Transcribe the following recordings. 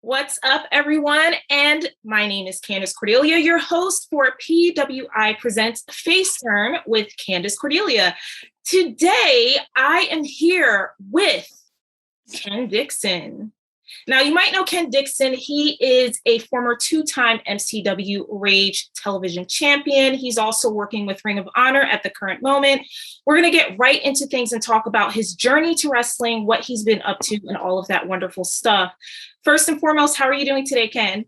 What's up, everyone? And my name is Candace Cordelia, your host for PWI Presents FaceTurn with Candace Cordelia. Today, I am here with Ken Dixon. Now, you might know Ken Dixon. He is a former two-time MCW ROH television champion. He's also working with Ring of Honor at the current moment. We're going to get right into things and talk about his journey to wrestling, what he's been up to, and all of that wonderful stuff. First and foremost, how are you doing today, Ken?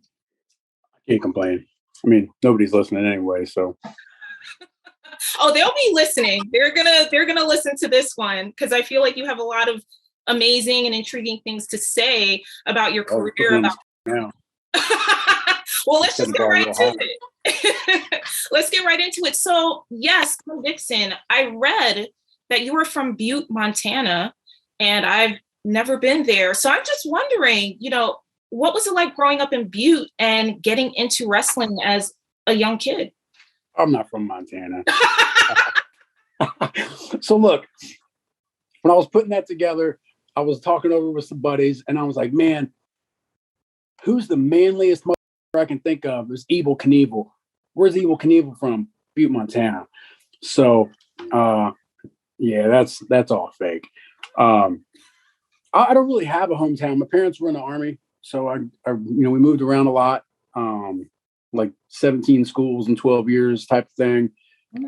I can't complain. I mean, nobody's listening anyway, so. Oh, they'll be listening. They're gonna listen to this one because I feel like you have a lot of amazing and intriguing things to say about your career. Well, let's just get right to it. Let's get right into it. So, yes, Ken Dixon, I read that you were from Butte, Montana, and I've never been there. So I'm just wondering, what was it like growing up in Butte and getting into wrestling as a young kid? I'm not from Montana. So look, when I was putting that together, I was talking over with some buddies and I was like, man, who's the manliest motherfucker I can think of is Evel Knievel. Where's Evel Knievel from? Butte, Montana. So, yeah, that's all fake. I don't really have a hometown. My parents were in the Army, so we moved around a lot, like 17 schools in 12 years type of thing.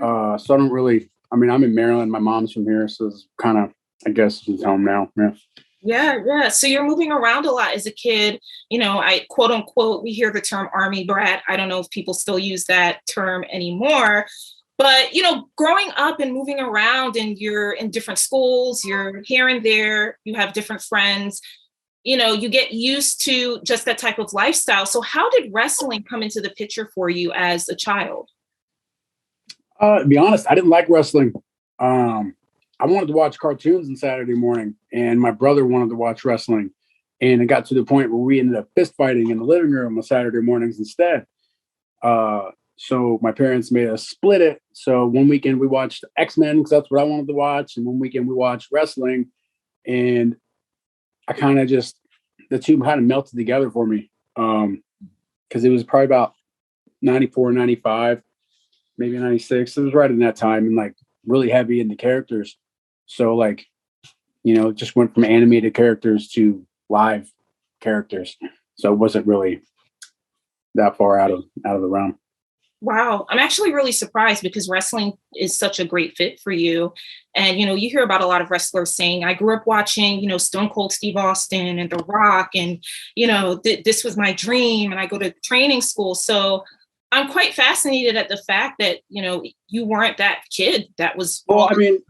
So I don't really. I mean, I'm in Maryland. My mom's from here, so it's kind of, I guess, it's home now. Yeah. So you're moving around a lot as a kid. I quote unquote, we hear the term Army brat. I don't know if people still use that term anymore. But, growing up and moving around and you're in different schools, you're here and there, you have different friends, you get used to just that type of lifestyle. So how did wrestling come into the picture for you as a child? To be honest, I didn't like wrestling. I wanted to watch cartoons on Saturday morning, and my brother wanted to watch wrestling. And it got to the point where we ended up fist fighting in the living room on Saturday mornings instead. So my parents made us split it. So one weekend we watched X-Men because that's what I wanted to watch. And one weekend we watched wrestling. And I kind of the two kind of melted together for me. Because it was probably about 94, 95, maybe 96. It was right in that time and like really heavy into characters. So like, it just went from animated characters to live characters. So it wasn't really that far out of the realm. Wow. I'm actually really surprised because wrestling is such a great fit for you. And, you hear about a lot of wrestlers saying, I grew up watching, Stone Cold Steve Austin and The Rock. And, this was my dream. And I go to training school. So I'm quite fascinated at the fact that, you weren't that kid that was. Well, I mean,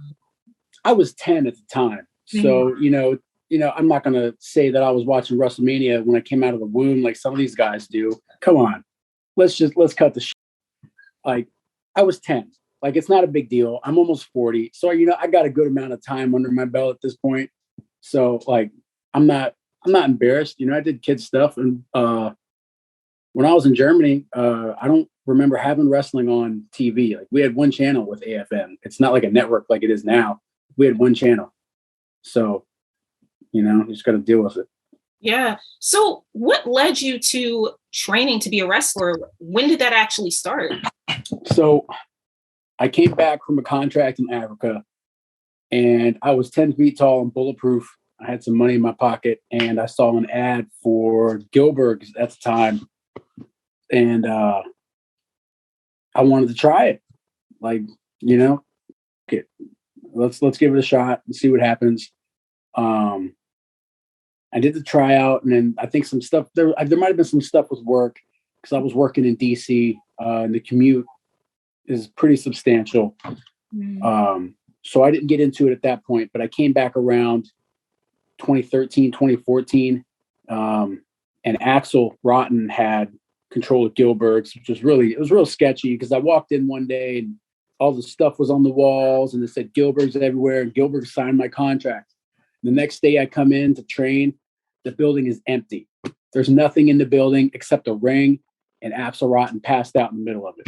I was 10 at the time. So, I'm not going to say that I was watching WrestleMania when I came out of the womb like some of these guys do. Come on. Let's cut the shit. Like, I was 10. Like, it's not a big deal. I'm almost 40. So, I got a good amount of time under my belt at this point. So, like, I'm not embarrassed. I did kid stuff. And when I was in Germany, I don't remember having wrestling on TV. Like, we had one channel with AFN. It's not like a network like it is now. We had one channel. So, you just got to deal with it. Yeah. So what led you to training to be a wrestler? When did that actually start? So I came back from a contract in Africa and I was 10 feet tall and bulletproof. I had some money in my pocket and I saw an ad for Gilberg's at the time. And I wanted to try it. Like, okay, let's give it a shot and see what happens. I did the tryout, and then I think some stuff there might have been some stuff with work because I was working in DC, and the commute is pretty substantial. So I didn't get into it at that point, but I came back around 2013, 2014, and Axel Rotten had control of Gilberg's, which was real sketchy because I walked in one day and all the stuff was on the walls and it said Gilberg's everywhere, and Gilbert signed my contract. The next day I come in to train, the building is empty. There's nothing in the building except a ring, and Axel Rotten passed out in the middle of it.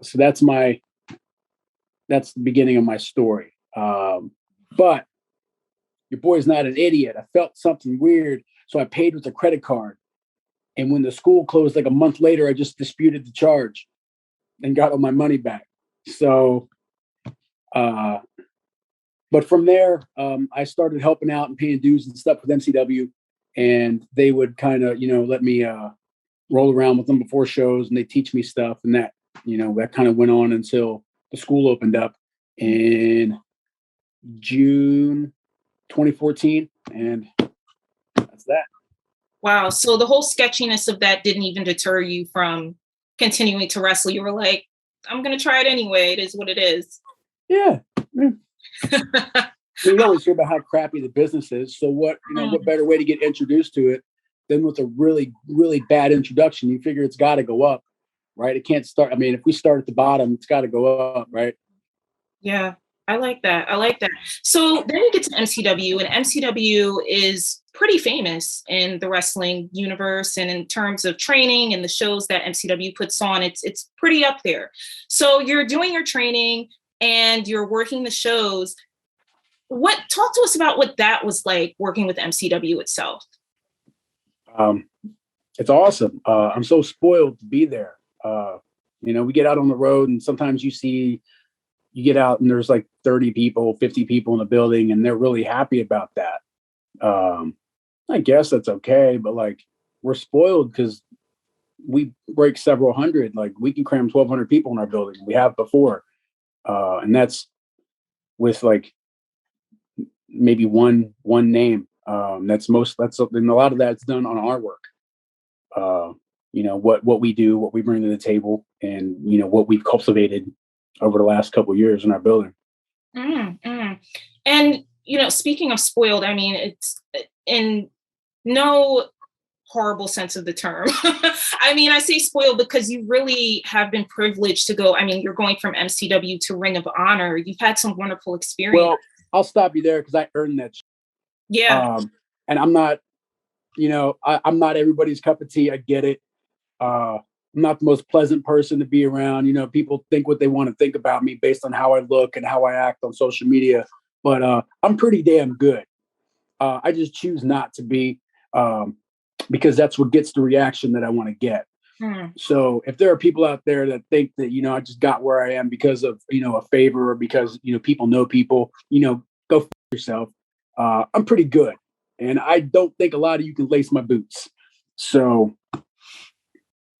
So that's the beginning of my story. But your boy's not an idiot. I felt something weird. So I paid with a credit card. And when the school closed like a month later, I just disputed the charge and got all my money back. So, but from there, I started helping out and paying dues and stuff with MCW. And they would kind of, let me roll around with them before shows, and they teach me stuff. And that, that kind of went on until the school opened up in June 2014. And that's that. Wow. So the whole sketchiness of that didn't even deter you from continuing to wrestle. You were like, I'm going to try it anyway. It is what it is. Yeah. You always hear about how crappy the business is. So what better way to get introduced to it than with a really, really bad introduction? You figure it's got to go up, right? It can't start. I mean, if we start at the bottom, it's got to go up, right? Yeah. I like that. So then you get to MCW, and MCW is pretty famous in the wrestling universe, and in terms of training and the shows that MCW puts on, it's pretty up there. So you're doing your training and you're working the shows. Talk to us about what that was like working with MCW itself. It's awesome. I'm so spoiled to be there. We get out on the road, and sometimes you get out and there's like 30 people, 50 people in the building, and they're really happy about that. I guess that's okay, but like, we're spoiled because we break several hundred. Like, we can cram 1,200 people in our building. We have before. And that's with like maybe one name. And a lot of that's done on our work. What we do, what we bring to the table, and what we've cultivated over the last couple of years in our building. And speaking of spoiled, I mean, it's in no horrible sense of the term. I mean, I say spoiled because you really have been privileged to go. I mean, you're going from MCW to Ring of Honor. You've had some wonderful experience. Well, I'll stop you there because I earned that. Yeah. And I'm not, I'm not everybody's cup of tea. I get it. I'm not the most pleasant person to be around. People think what they want to think about me based on how I look and how I act on social media. But I'm pretty damn good. I just choose not to be, because that's what gets the reaction that I want to get. So if there are people out there that think that, I just got where I am because of, a favor, or because, people know people, go f yourself. I'm pretty good. And I don't think a lot of you can lace my boots. So.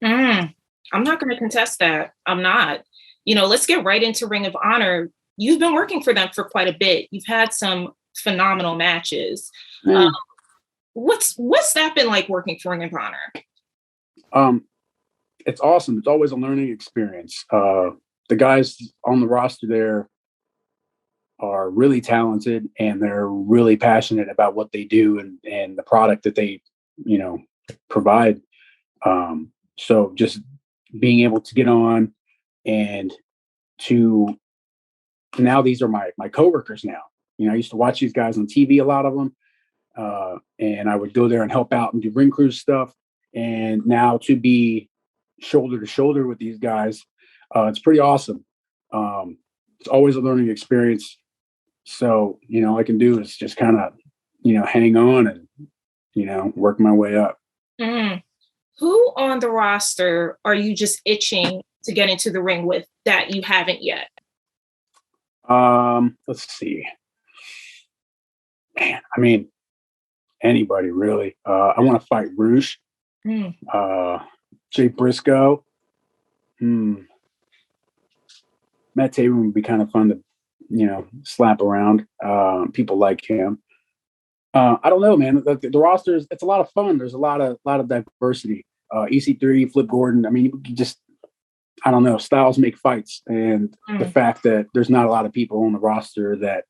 I'm not going to contest that. I'm not. Let's get right into Ring of Honor. You've been working for them for quite a bit. You've had some phenomenal matches. What's that been like working for Ring of Honor? It's awesome. It's always a learning experience. The guys on the roster there are really talented, and they're really passionate about what they do and the product that they, provide. So just being able to get on and now these are my coworkers now. I used to watch these guys on TV, a lot of them. And I would go there and help out and do ring crew stuff. And now to be shoulder to shoulder with these guys, it's pretty awesome. It's always a learning experience. So, all I can do is just kind of, hang on and, work my way up. Who on the roster are you just itching to get into the ring with that you haven't yet? Let's see. Man, I mean, anybody really. I want to fight Rouge. Jay Briscoe. Matt Taven would be kind of fun to, slap around. People like him. I don't know, man. The roster it's a lot of fun. There's a lot of diversity. EC3, Flip Gordon. I mean, you just, I don't know. Styles make fights, and the fact that there's not a lot of people on the roster that,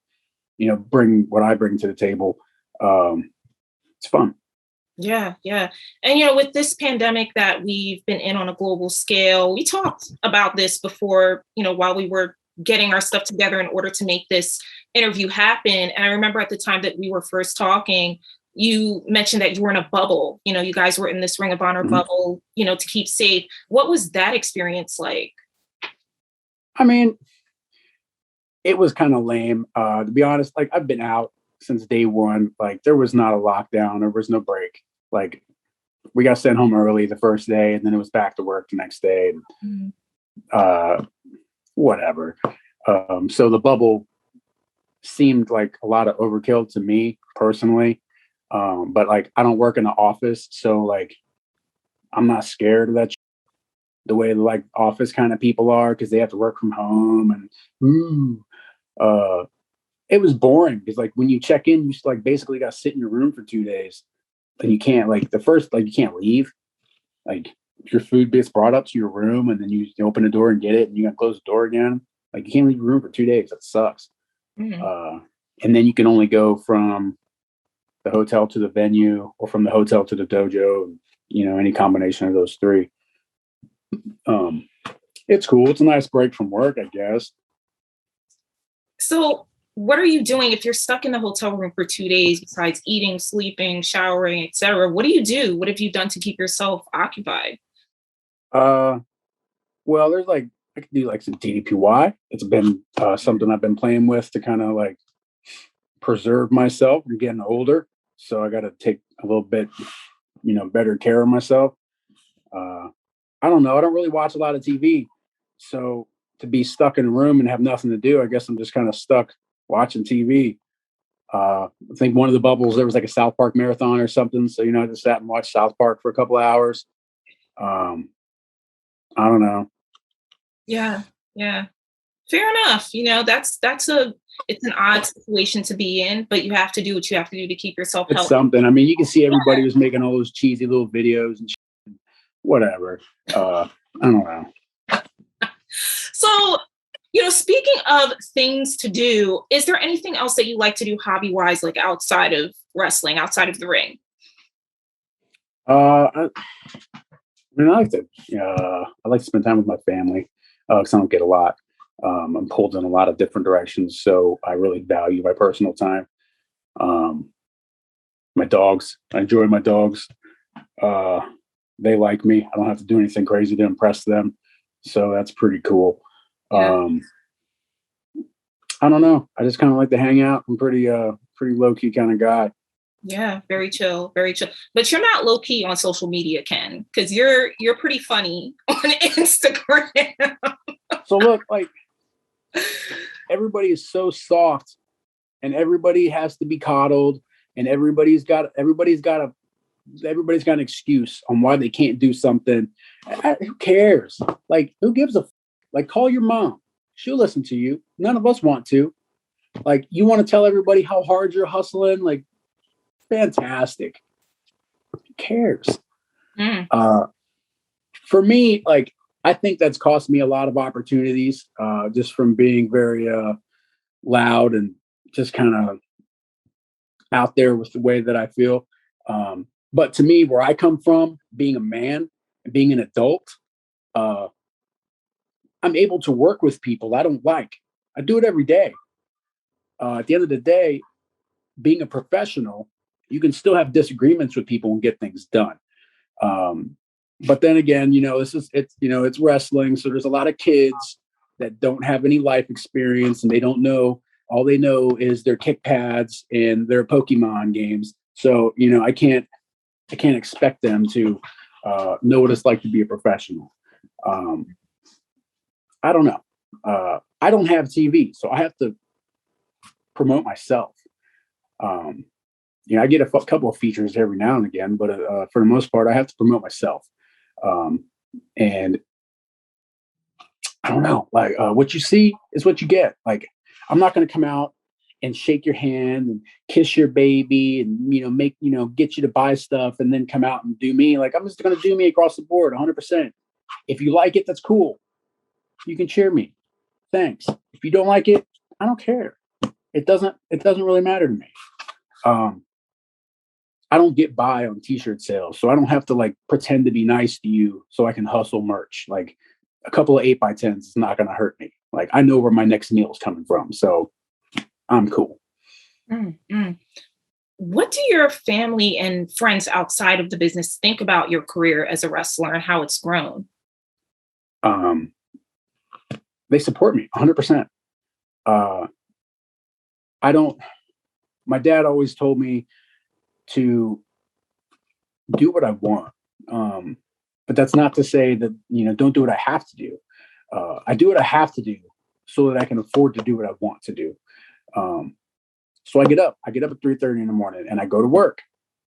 bring what I bring to the table. It's fun. Yeah. And, with this pandemic that we've been in on a global scale, we talked about this before, while we were getting our stuff together in order to make this interview happen. And I remember at the time that we were first talking, you mentioned that you were in a bubble. You guys were in this Ring of Honor bubble, to keep safe. What was that experience like? I mean, it was kind of lame. To be honest, like, I've been out since day one. Like there was not a lockdown. There was no break. Like we got sent home early the first day, and then it was back to work the next day. And, whatever. So the bubble seemed like a lot of overkill to me personally. But like I don't work in the office, so like I'm not scared of that the way like office kind of people are, because they have to work from home. And it was boring because like when you check in, you just like basically got to sit in your room for 2 days, and you can't like you can't leave. Like your food gets brought up to your room, and then you open the door and get it, and you got to close the door again. Like you can't leave your room for 2 days. That sucks. And then you can only go from the hotel to the venue, or from the hotel to the dojo, any combination of those three. It's cool. It's a nice break from work, I guess. So what are you doing if you're stuck in the hotel room for 2 days besides eating, sleeping, showering, etc.? What do you do? What have you done to keep yourself occupied? Well, there's like, I could do like some DDPY. It's been something I've been playing with to kind of like preserve myself. I'm getting older, so I got to take a little bit, better care of myself. I don't know. I don't really watch a lot of TV, so to be stuck in a room and have nothing to do, I guess I'm just kind of stuck watching TV. I think one of the bubbles, there was like a South Park marathon or something. So, I just sat and watched South Park for a couple of hours. I don't know. Yeah. Fair enough. It's an odd situation to be in, but you have to do what you have to do to keep yourself healthy. It's something. I mean, you can see everybody was making all those cheesy little videos and whatever. I don't know. So, speaking of things to do, is there anything else that you like to do hobby-wise, like outside of wrestling, outside of the ring? I like to spend time with my family because I don't get a lot. I'm pulled in a lot of different directions, so I really value my personal time. My dogs, I enjoy my dogs. They like me. I don't have to do anything crazy to impress them, so that's pretty cool. Yeah. I don't know. I just kind of like to hang out. I'm pretty low key kind of guy. Yeah, very chill, very chill. But you're not low key on social media, Ken, because you're pretty funny on Instagram. So look, like everybody is so soft, and everybody has to be coddled, and everybody's got an excuse on why they can't do something. Who cares? Like, who gives a like? Call your mom. She'll listen to you. None of us want to. Like, you want to tell everybody how hard you're hustling? Like, fantastic. Who cares? For me, like, I think that's cost me a lot of opportunities, just from being very loud and just kind of out there with the way that I feel. But to me, where I come from, being a man and being an adult, I'm able to work with people I don't like. I do it every day. At the end of the day, being a professional, you can still have disagreements with people and get things done. But then again, it's wrestling. So there's a lot of kids that don't have any life experience, and they don't know. All they know is their kick pads and their Pokemon games. So, I can't expect them to know what it's like to be a professional. I don't know. I don't have TV, so I have to promote myself. I get a couple of features every now and again, but for the most part, I have to promote myself. And I don't know, like what you see is what you get. Like, I'm not going to come out and shake your hand and kiss your baby and, get you to buy stuff and then come out and do me. Like, I'm just going to do me across the board 100%. If you like it, that's cool. You can cheer me. Thanks. If you don't like it, I don't care. It doesn't really matter to me. I don't get by on t-shirt sales, so I don't have to like pretend to be nice to you so I can hustle merch. Like, a couple of 8x10s is not going to hurt me. Like, I know where my next meal is coming from, so I'm cool. What do your family and friends outside of the business think about your career as a wrestler and how it's grown? They support me 100%. my dad always told me to do what I want. But that's not to say that, don't do what I have to do. I do what I have to do so that I can afford to do what I want to do. So I get up at 3:30 in the morning and I go to work,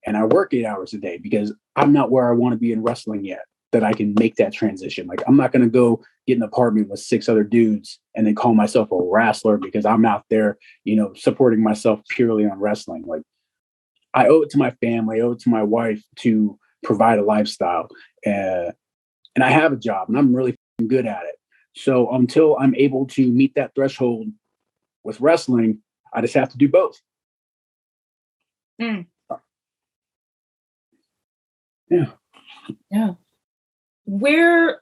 and I work 8 hours a day because I'm not where I want to be in wrestling yet, that I can make that transition. Like, I'm not going to go get an apartment with 6 other dudes and then call myself a wrestler because I'm out there, supporting myself purely on wrestling. Like, I owe it to my family, I owe it to my wife to provide a lifestyle. And I have a job and I'm really good at it. So until I'm able to meet that threshold with wrestling, I just have to do both. Mm. Yeah. Where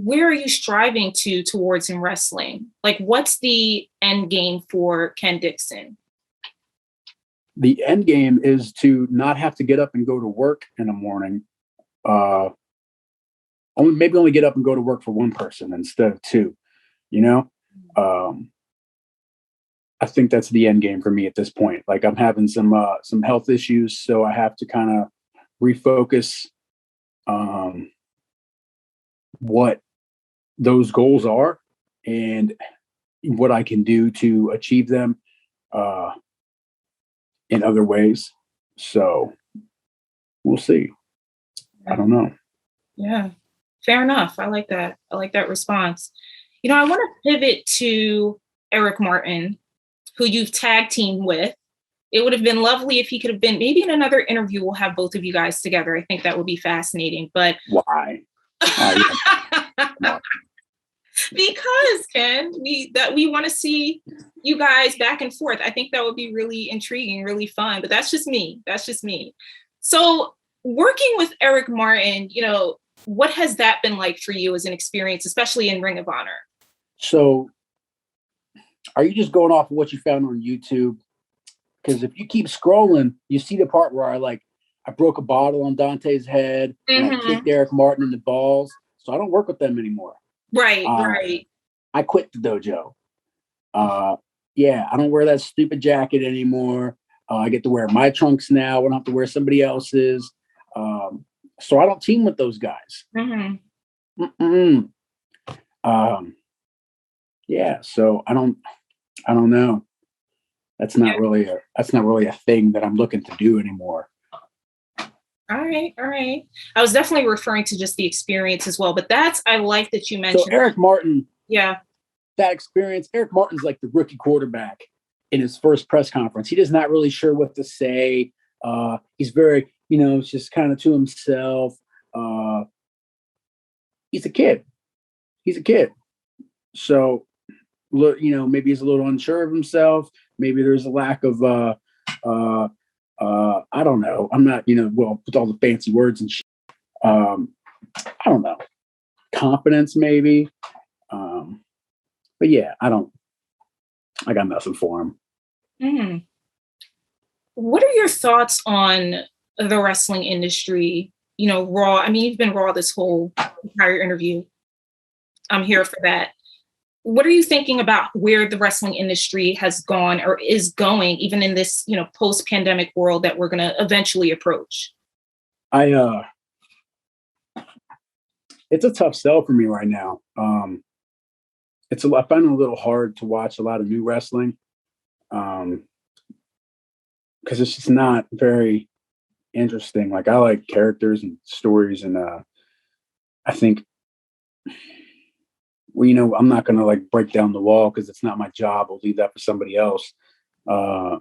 are you striving towards in wrestling? Like, what's the end game for Ken Dixon? The end game is to not have to get up and go to work in the morning. Only get up and go to work for one person instead of two. I think that's the end game for me at this point. Like, I'm having some health issues, so I have to kind of refocus what those goals are and what I can do to achieve them in other ways. So we'll see. I don't know. Yeah, fair enough. I like that. I like that response. I want to pivot to Eric Martin, who you've tag teamed with. It would have been lovely if he could have been, maybe in another interview, we'll have both of you guys together. I think that would be fascinating, but why? Because Ken, we want to see you guys back and forth. I think that would be really intriguing, really fun, but that's just me. So working with Eric Martin, what has that been like for you as an experience, especially in Ring of Honor? So are you just going off of what you found on YouTube? Because if you keep scrolling, you see the part where I broke a bottle on Dante's head and I kicked Eric Martin in the balls. So I don't work with them anymore. Right. I quit the dojo. I don't wear that stupid jacket anymore. I get to wear my trunks now. I don't have to wear somebody else's. So I don't team with those guys. So I don't know. That's not really a thing that I'm looking to do anymore. All right. I was definitely referring to just the experience as well, but I like that you mentioned. So Eric Martin, that experience. Eric Martin's like the rookie quarterback in his first press conference. He is not really sure what to say. He's very, it's just kind of to himself. He's a kid. So, maybe he's a little unsure of himself. Maybe there's a lack of, I don't know. I'm not, with all the fancy words and shit. I don't know. Confidence, maybe. But yeah, I got nothing for him. Mm-hmm. What are your thoughts on the wrestling industry? Raw. I mean, you've been Raw this whole entire interview. I'm here for that. What are you thinking about where the wrestling industry has gone or is going, even in this, post-pandemic world that we're going to eventually approach? It's a tough sell for me right now. I find it a little hard to watch a lot of new wrestling because it's just not very interesting. Like, I like characters and stories, and I think, I'm not going to break down the wall because it's not my job. I'll leave that for somebody else. I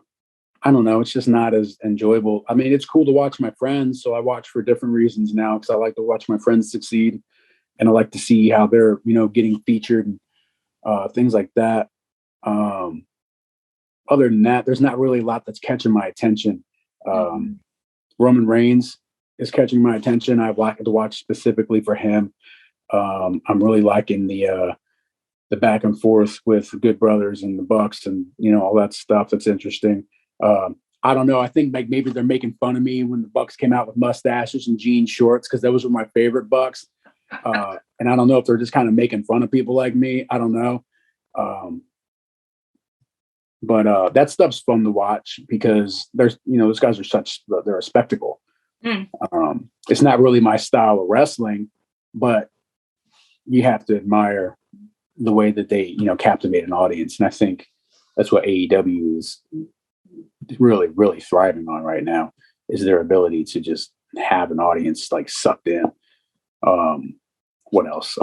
don't know. It's just not as enjoyable. I mean, it's cool to watch my friends. So I watch for different reasons now because I like to watch my friends succeed. And I like to see how they're, getting featured and things like that. Other than that, there's not really a lot that's catching my attention. Roman Reigns is catching my attention. I've liked to watch specifically for him. I'm really liking the back and forth with Good Brothers and the Bucks and, all that stuff. That's interesting. I don't know. I think maybe they're making fun of me when the Bucks came out with mustaches and jean shorts because those were my favorite Bucks. And I don't know if they're just kind of making fun of people like me. I don't know. But that stuff's fun to watch because those guys are they're a spectacle. It's not really my style of wrestling, but you have to admire the way that they, captivate an audience. And I think that's what AEW is really, really thriving on right now, is their ability to just have an audience like sucked in. What else?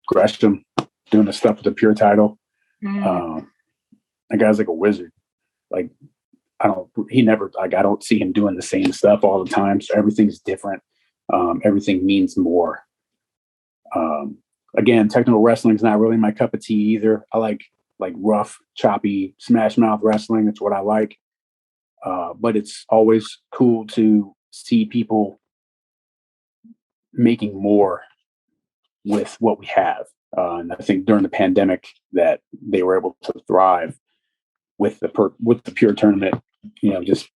Gresham doing the stuff with the Pure title. That guy's like a wizard. Like, I don't see him doing the same stuff all the time. So everything's different. Everything means more. Again, technical wrestling is not really my cup of tea either. I like rough, choppy, smash mouth wrestling. That's what I like. But it's always cool to see people making more with what we have. And I think during the pandemic that they were able to thrive with the Pure tournament, just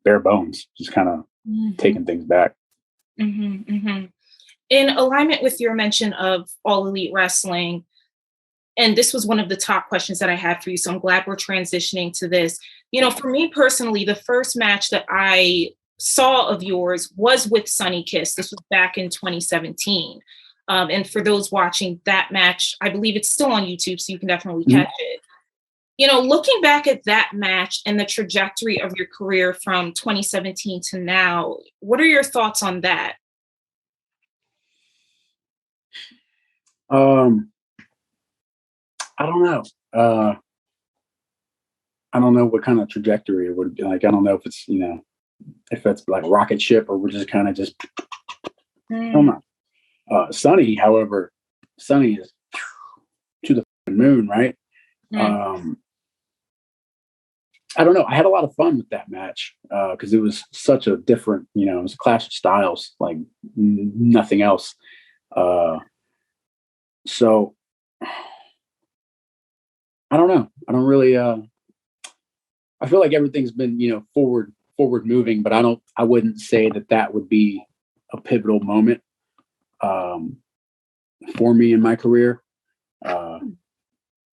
bare bones, just kind of taking things back. In alignment with your mention of All Elite Wrestling, and this was one of the top questions that I had for you, so I'm glad we're transitioning to this. For me personally, the first match that I saw of yours was with Sonny Kiss. This was back in 2017. And for those watching that match, I believe it's still on YouTube, so you can definitely catch it. Looking back at that match and the trajectory of your career from 2017 to now, what are your thoughts on that? I don't know. I don't know what kind of trajectory it would be like. I don't know if it's, if that's like a rocket ship or we're just kind of I don't know. Sonny, however, is to the moon, right? I don't know. I had a lot of fun with that match because it was such a different, it was a clash of styles like nothing else. So I don't know. I don't really. I feel like everything's been, forward moving, but I wouldn't say that would be a pivotal moment for me in my career.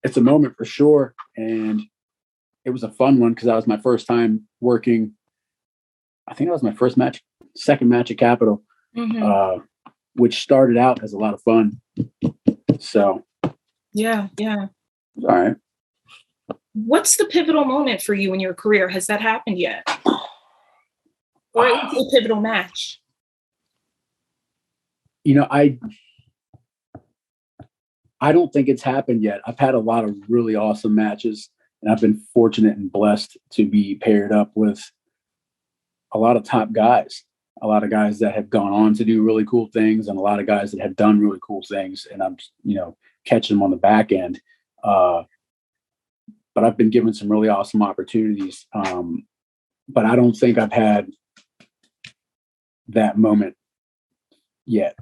It's a moment for sure, and it was a fun one because that was my first time working. I think that was my second match at Capitol, which started out as a lot of fun. So, yeah. All right. What's the pivotal moment for you in your career? Has that happened yet? Or at least a pivotal match? I don't think it's happened yet. I've had a lot of really awesome matches, and I've been fortunate and blessed to be paired up with a lot of top guys, a lot of guys that have gone on to do really cool things, and a lot of guys that have done really cool things. And I'm, catching them on the back end. But I've been given some really awesome opportunities. But I don't think I've had that moment yet.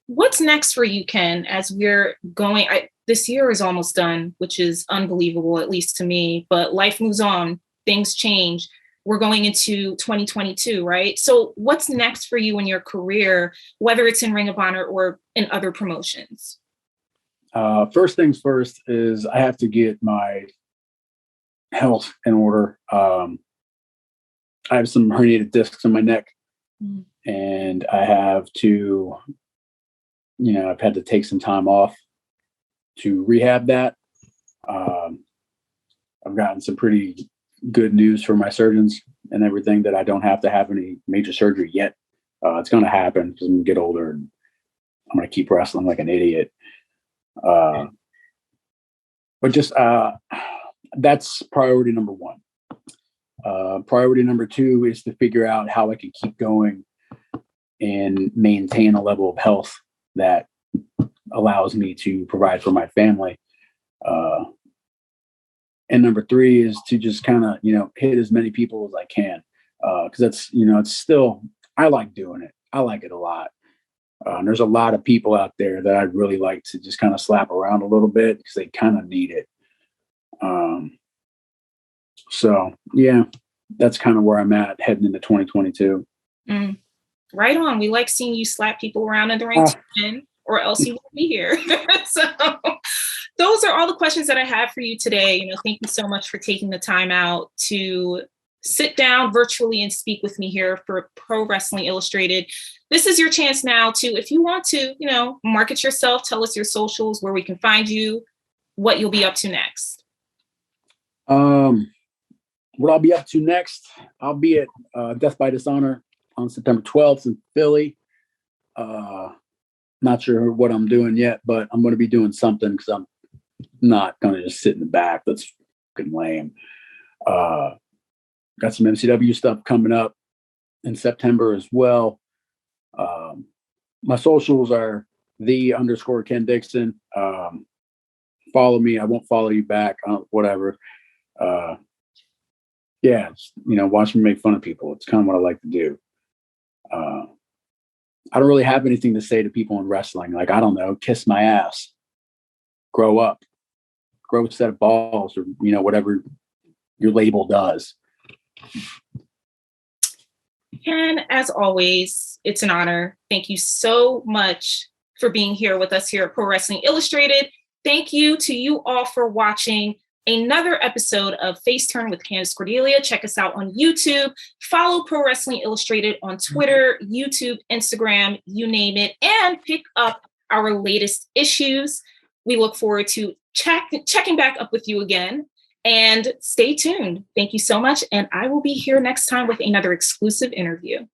What's next for you, Ken, as we're going? This year is almost done, which is unbelievable, at least to me, but life moves on, things change. We're going into 2022, right? So what's next for you in your career, whether it's in Ring of Honor or in other promotions? First things first is I have to get my health in order. I have some herniated discs in my neck, and I have to, I've had to take some time off to rehab that. I've gotten some pretty good news from my surgeons and everything that I don't have to have any major surgery yet. It's going to happen because I'm going to get older and I'm going to keep wrestling like an idiot. But just that's priority number one. Priority number two is to figure out how I can keep going and maintain a level of health that allows me to provide for my family. And number three is to just kind of, hit as many people as I can. Because that's, it's still, I like doing it. I like it a lot. And there's a lot of people out there that I'd really like to just kind of slap around a little bit because they kind of need it. So, yeah, that's kind of where I'm at heading into 2022. Right on. We like seeing you slap people around in the ring, or else you won't be here. So those are all the questions that I have for you today. Thank you so much for taking the time out to sit down virtually and speak with me here for Pro Wrestling Illustrated. This is your chance now to, if you want to, market yourself, tell us your socials, where we can find you, what you'll be up to next. What I'll be up to next, I'll be at Death by Dishonor on September 12th in Philly. Not sure what I'm doing yet, but I'm going to be doing something because I'm not going to just sit in the back. That's fucking lame. Got some MCW stuff coming up in September as well. My socials are _Ken Dixon. Follow me. I won't follow you back. Whatever. Watch me make fun of people. It's kind of what I like to do. I don't really have anything to say to people in wrestling. Like, I don't know, kiss my ass, grow up, grow a set of balls, or, whatever your label does. And as always, it's an honor. Thank you so much for being here with us here at Pro Wrestling Illustrated. Thank you to you all for watching another episode of FaceTurn with Candace Cordelia. Check us out on YouTube. Follow Pro Wrestling Illustrated on Twitter, YouTube, Instagram, you name it, and pick up our latest issues. We look forward to checking back up with you again. And stay tuned. Thank you so much. And I will be here next time with another exclusive interview.